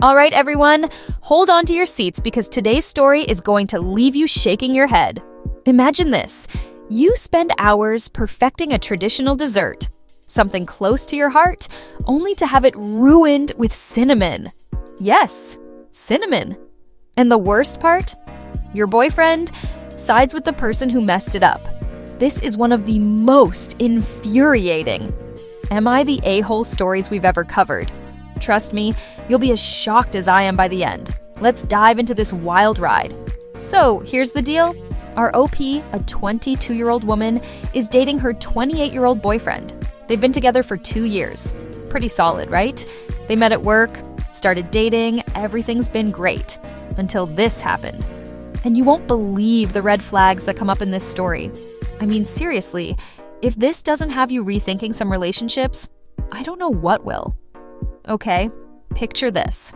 All right, everyone, hold on to your seats because today's story is going to leave you shaking your head. Imagine this. You spend hours perfecting a traditional dessert, something close to your heart, only to have it ruined with cinnamon. Yes, cinnamon. And the worst part? Your boyfriend sides with the person who messed it up. This is one of the most infuriating, am I the a-hole stories we've ever covered. Trust me, you'll be as shocked as I am by the end. Let's dive into this wild ride. So, here's the deal. Our OP, a 22-year-old woman, is dating her 28-year-old boyfriend. They've been together for 2 years. Pretty solid, right? They met at work, started dating, everything's been great. Until this happened. And you won't believe the red flags that come up in this story. I mean, seriously, if this doesn't have you rethinking some relationships, I don't know what will. Okay, picture this.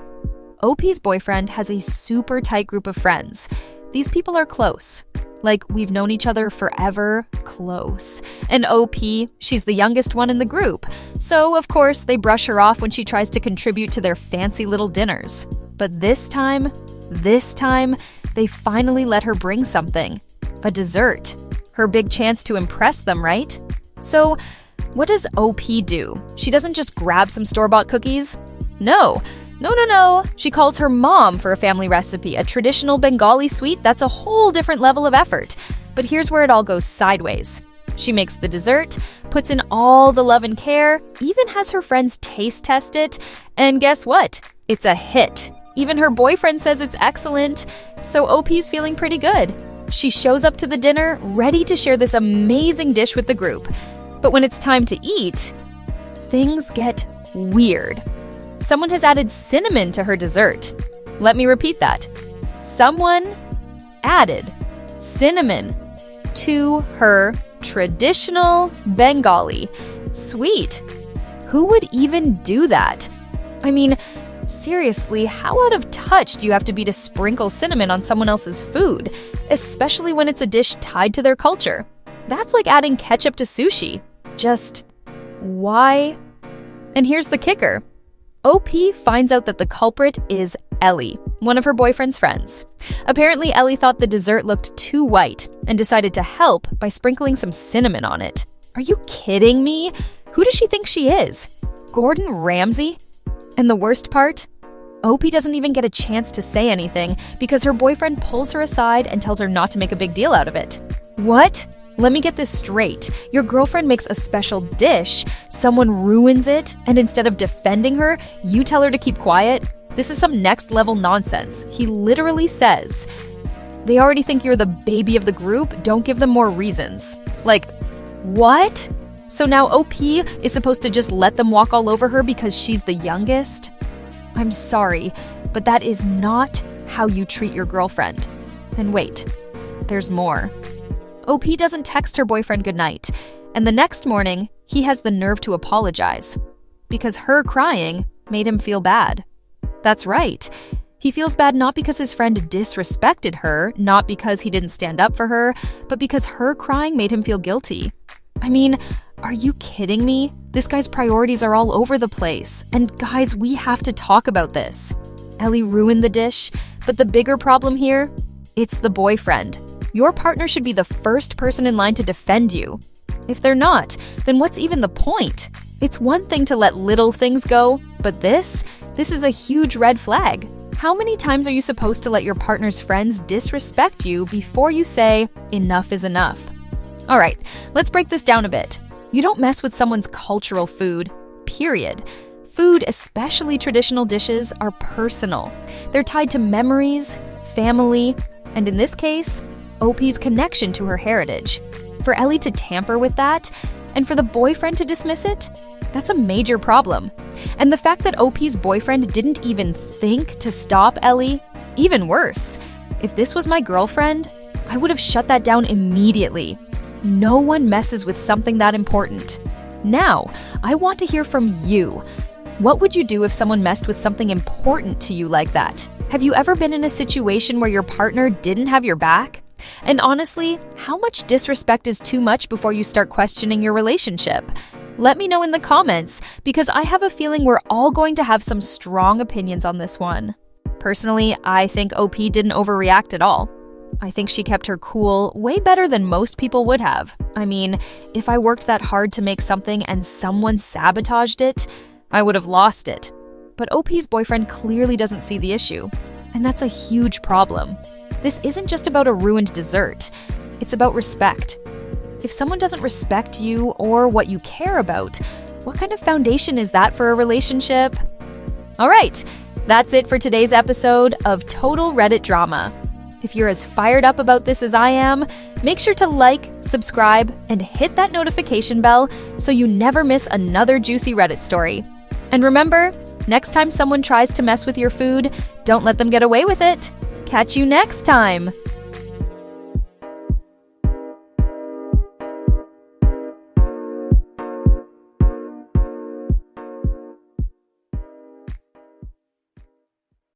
OP's boyfriend has a super tight group of friends. These people are close. Like, we've known each other forever, close. And OP, she's the youngest one in the group. So, of course, they brush her off when she tries to contribute to their fancy little dinners. But this time, they finally let her bring something. A dessert. Her big chance to impress them, right? So, what does OP do? She doesn't just grab some store-bought cookies? No. She calls her mom for a family recipe, a traditional Bengali sweet that's a whole different level of effort. But here's where it all goes sideways. She makes the dessert, puts in all the love and care, even has her friends taste test it, and guess what? It's a hit. Even her boyfriend says it's excellent, so OP's feeling pretty good. She shows up to the dinner, ready to share this amazing dish with the group. But when it's time to eat, things get weird. Someone has added cinnamon to her dessert. Let me repeat that. Someone added cinnamon to her traditional Bengali sweet. Who would even do that? I mean, seriously, how out of touch do you have to be to sprinkle cinnamon on someone else's food, especially when it's a dish tied to their culture? That's like adding ketchup to sushi. Just why? And here's the kicker. OP finds out that the culprit is Ellie, one of her boyfriend's friends. Apparently, Ellie thought the dessert looked too white and decided to help by sprinkling some cinnamon on it. Are you kidding me? Who does she think she is? Gordon Ramsay? And the worst part? OP doesn't even get a chance to say anything because her boyfriend pulls her aside and tells her not to make a big deal out of it. What? Let me get this straight. Your girlfriend makes a special dish, someone ruins it, and instead of defending her, you tell her to keep quiet? This is some next level nonsense. He literally says, they already think you're the baby of the group, don't give them more reasons. Like, what? So now OP is supposed to just let them walk all over her because she's the youngest? I'm sorry, but that is not how you treat your girlfriend. And wait, there's more. OP doesn't text her boyfriend goodnight, and the next morning, he has the nerve to apologize. Because her crying made him feel bad. That's right. He feels bad not because his friend disrespected her, not because he didn't stand up for her, but because her crying made him feel guilty. I mean, are you kidding me? This guy's priorities are all over the place. And guys, we have to talk about this. Ellie ruined the dish, but the bigger problem here, it's the boyfriend. Your partner should be the first person in line to defend you. If they're not, then what's even the point? It's one thing to let little things go, but this is a huge red flag. How many times are you supposed to let your partner's friends disrespect you before you say, enough is enough? All right, let's break this down a bit. You don't mess with someone's cultural food, period. Food, especially traditional dishes, are personal. They're tied to memories, family, and in this case, OP's connection to her heritage. For Ellie to tamper with that, and for the boyfriend to dismiss it, that's a major problem. And the fact that OP's boyfriend didn't even think to stop Ellie, even worse. If this was my girlfriend, I would have shut that down immediately. No one messes with something that important. Now, I want to hear from you. What would you do if someone messed with something important to you like that? Have you ever been in a situation where your partner didn't have your back? And honestly, how much disrespect is too much before you start questioning your relationship? Let me know in the comments, because I have a feeling we're all going to have some strong opinions on this one. Personally, I think OP didn't overreact at all. I think she kept her cool way better than most people would have. I mean, if I worked that hard to make something and someone sabotaged it, I would have lost it. But OP's boyfriend clearly doesn't see the issue, and that's a huge problem. This isn't just about a ruined dessert, it's about respect. If someone doesn't respect you or what you care about, what kind of foundation is that for a relationship? All right, that's it for today's episode of Total Reddit Drama. If you're as fired up about this as I am, make sure to like, subscribe, and hit that notification bell so you never miss another juicy Reddit story. And remember, next time someone tries to mess with your food, don't let them get away with it. Catch you next time!